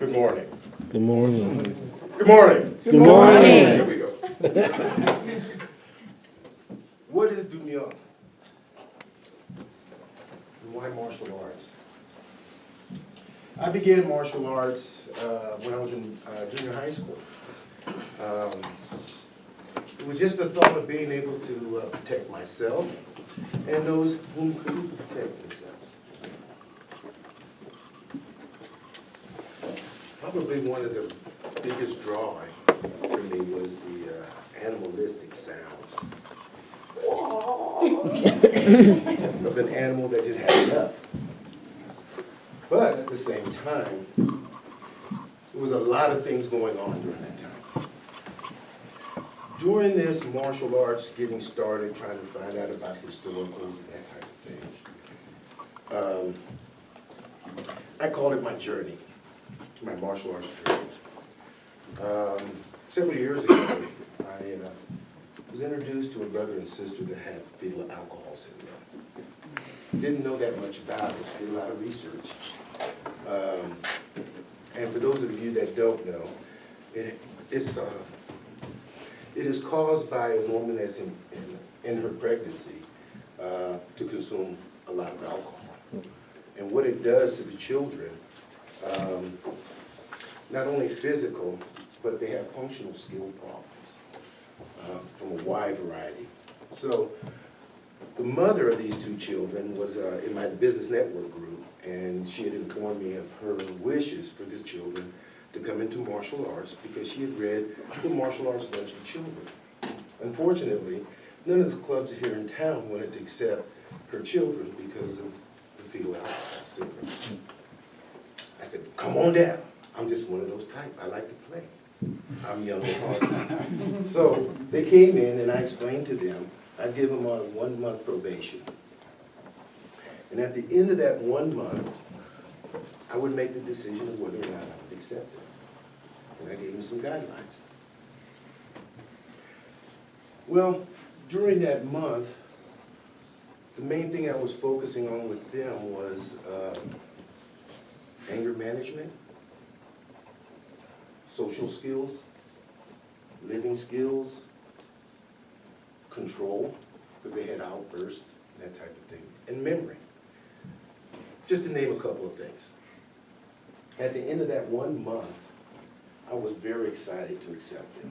Good morning. Good morning. Good morning. Good morning. Here we go. What is DuMyon? And why martial arts? I began martial arts when I was in junior high school. It was just the thought of being able to protect myself and those whom couldn't protect themselves. Probably one of the biggest draw for me was the animalistic sounds of an animal that just had enough. But at the same time, there was a lot of things going on during that time. During this martial arts getting started, trying to find out about historicals and that type of thing, I call it my journey, my martial arts journey. Several years ago, I was introduced to a brother and sister that had fetal alcohol syndrome. Didn't know that much about it, did a lot of research. And for those of you that don't know, it is caused by a woman that's in her pregnancy to consume a lot of alcohol. And what it does to the children, not only physical, but they have functional skill problems from a wide variety. So the mother of these two children was in my business network group, and she had informed me of her wishes for the children to come into martial arts because she had read what martial arts does for children. Unfortunately, none of the clubs here in town wanted to accept her children because of the fetal alcohol syndrome. I said, come on down. I'm just one of those type. I like to play. I'm young and hard. So they came in and I explained to them, I'd give them on a 1-month probation. And at the end of that 1 month, I would make the decision of whether or not I would accept it. And I gave them some guidelines. Well, during that month, the main thing I was focusing on with them was anger management, social skills, living skills, control, because they had outbursts, that type of thing, and memory. Just to name a couple of things. At the end of that 1 month, I was very excited to accept them.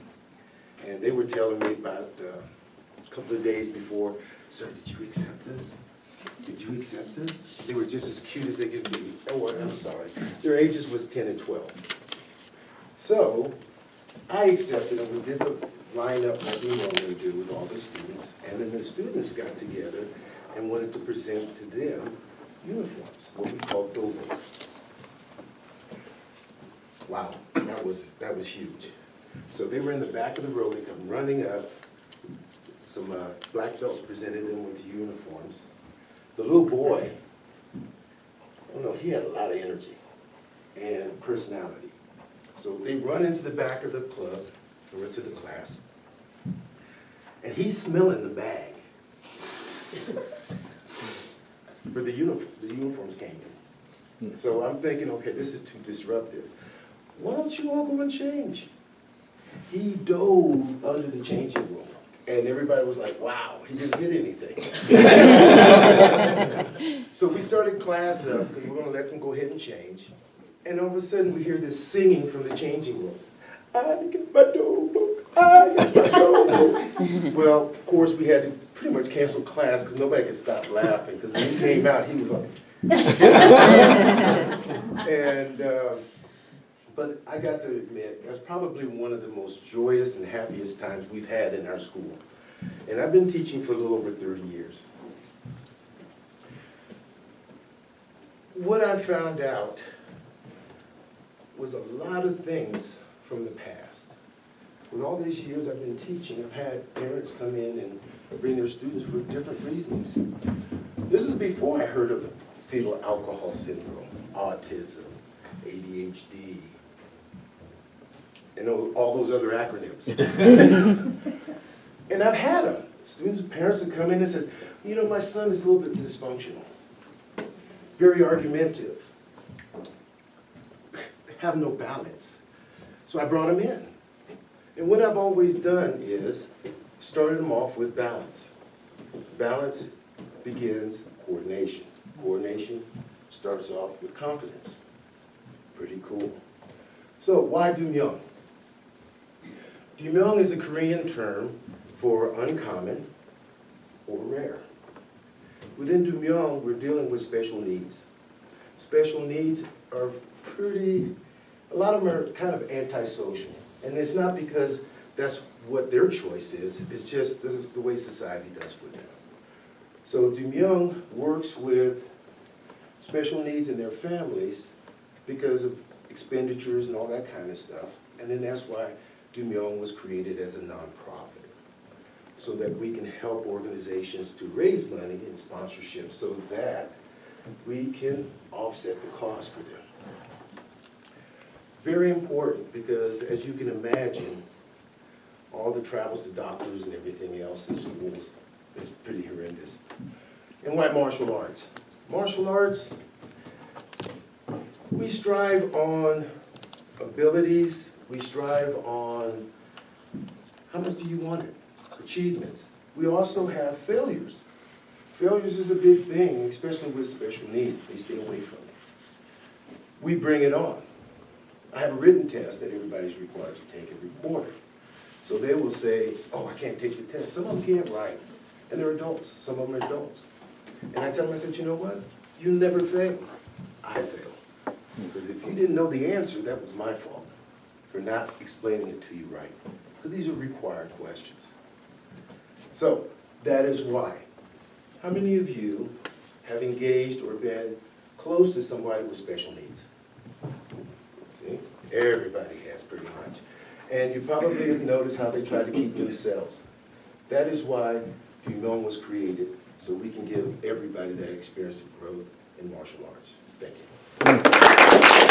And they were telling me about a couple of days before, sir, did you accept us? Did you accept us? They were just as cute as they could be. Oh, I'm sorry. Their ages was 10 and 12. So I accepted them. We did the lineup like we normally do with all the students. And then the students got together and wanted to present to them uniforms, what we call dobo. Wow, that was huge. So they were in the back of the row, they come running up. Some black belts presented them with uniforms. The little boy, I don't know, he had a lot of energy and personality. So they run into the back of the club, or to the class, and he's smelling the bag. For the uniforms came in. So I'm thinking, okay, this is too disruptive. Why don't you all go and change? He dove under the changing room, and everybody was like, wow, he didn't hit anything. So we started class up, because we're going to let them go ahead and change. And all of a sudden, we hear this singing from the changing room. I get my dobo, I get my dobo. Well, of course, we had to pretty much cancel class because nobody could stop laughing, because when he came out, he was like, and, but I got to admit, that's probably one of the most joyous and happiest times we've had in our school. And I've been teaching for a little over 30 years. What I found out was a lot of things from the past. With all these years I've been teaching, I've had parents come in and bring their students for different reasons. This is before I heard of fetal alcohol syndrome, autism, ADHD, and all those other acronyms. And I've had them. Students and parents have come in and says, you know, my son is a little bit dysfunctional, very argumentative, have no balance. So I brought them in. And what I've always done is started them off with balance. Balance begins coordination. Coordination starts off with confidence. Pretty cool. So why DuMyon? DuMyon is a Korean term for uncommon or rare. Within DuMyon, we're dealing with special needs. Special needs are a lot of them are kind of antisocial. And it's not because that's what their choice is, it's just this is the way society does for them. So DuMyon works with special needs in their families because of expenditures and all that kind of stuff. And then that's why DuMyon was created as a nonprofit, so that we can help organizations to raise money and sponsorship so that we can offset the cost for them. Very important because, as you can imagine, all the travels to doctors and everything else in schools is pretty horrendous. And why martial arts? Martial arts, we strive on abilities, we strive on how much do you want it, achievements. We also have failures. Failures is a big thing, especially with special needs. They stay away from it. We bring it on. I have a written test that everybody's required to take every quarter. So they will say, oh, I can't take the test. Some of them can't write. And they're adults. Some of them are adults. And I tell them, I said, you know what? You never fail. I fail. Because if you didn't know the answer, that was my fault for not explaining it to you right. Because these are required questions. So that is why. How many of you have engaged or been close to somebody with special needs? See? Everybody has, pretty much. And you probably have noticed how they try to keep themselves. That is why DuMyon was created, so we can give everybody that experience of growth in martial arts. Thank you.